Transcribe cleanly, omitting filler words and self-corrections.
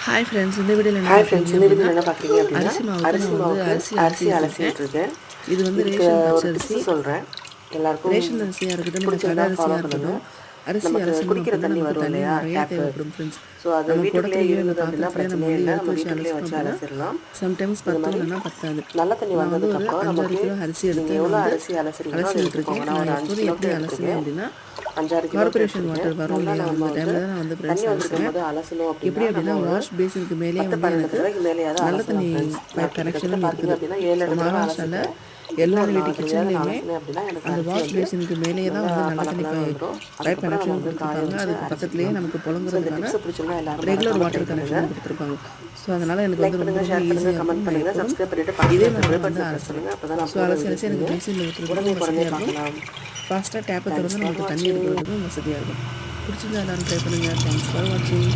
Hi friends, இந்த வீடியோவில் என்ன பார்க்குறீங்க அப்படின்னா அரிசி மாவுக்கு அரிசி அலசிட்டுருக்கேன். இது வந்து ரேஷன் அரிசி சொல்கிறேன். எல்லாருக்கும் ரேஷன் அரிசியாக இருக்கட்டும், இல்லை கடை அரிசியாக இருக்கட்டும், அரிசி அலசணும் குடிக்கிற அப்படின்னா தண்ணி நமக்கு வரும் தண்ணி இல்லையா, நிறையா டேப்பு. தேவைப்படும் ஃப்ரெண்ட்ஸ். ஸோ அது நம்ம வீட்டுக்குள்ளே குடத்துலேயே இருந்தது இந்த அப்படின்னா பாத்திரத்துலேயே நம்ம பிரச்சனையே இல்லை, எடுத்து நம்ம வச்சு வீட்டுக்குள்ளேயே அலசணும் வச்சு அப்படின்னா அலசிடலாம். சம்டைம்ஸ் இது மாதிரி 10 இல்லைன்னா 10. நல்ல தண்ணி நான் வந்து ஒரு வந்ததுக்கப்புறம் 5-6 நமக்கு கிலோ அரிசி எடுத்து நீங்கள் எவ்வளோ நான் வந்து அரிசி அலசுறீங்களோ அலசி அதை விட்டுருக்கேன். எடுத்துக்கோங்க. நான் நான் ஒரு 5 எப்போதும் எப்படி கிலோ அலசுவேன் அப்படின்னா 5-6 கிலோ கார்பரேஷன் வாட்டர் வரும் இல்லையா, அந்த டைமில் தான் நான் வந்து தண்ணி ஃப்ரெண்ட்ஸ் வந்துருக்கும் அலசுவேன். போது அலசணும் எப்படி அப்படின்னா அப்படின்னா வாஷ் பேசினுக்கு மேலேயே வந்து எனக்கு மேலேயாவது நல்ல தண்ணி பைப் கனெக்ஷனும் இருக்குது. மகாராஷ்டிராவில் எல்லா வீட்டு கிச்சன்லேயுமே அந்த வாஷ் பேசினுக்கு மேலேயே தான் வந்து நல்ல தண்ணி பைப் கனெக்ஷன் கொடுத்துருப்பாங்க. அதுக்கு பக்கத்துலேயே நமக்கு புழங்குறதுக்கான ரெகுலர் வாட்டர் கனெக்ஷன் கொடுத்துருப்பாங்க. ஸோ அதனால் எனக்கு வந்து ரொம்ப ஈஸியாக இருக்கும். இதே மாதிரி வந்து அலசுவேன். ஸோ அலசி எனக்கு பேசினில் ஊற்றுறதுக்கும் வசதியாக இருக்கும். ஃபாஸ்ட்டாக டேப்பை திறந்து நமக்கு தண்ணி எடுக்கிறதுக்கும் வசதியாக இருக்கும். பிடிச்சிருந்தா எல்லாரும் ட்ரை பண்ணுங்கள். தேங்க்ஸ் ஃபார் வாட்சிங்.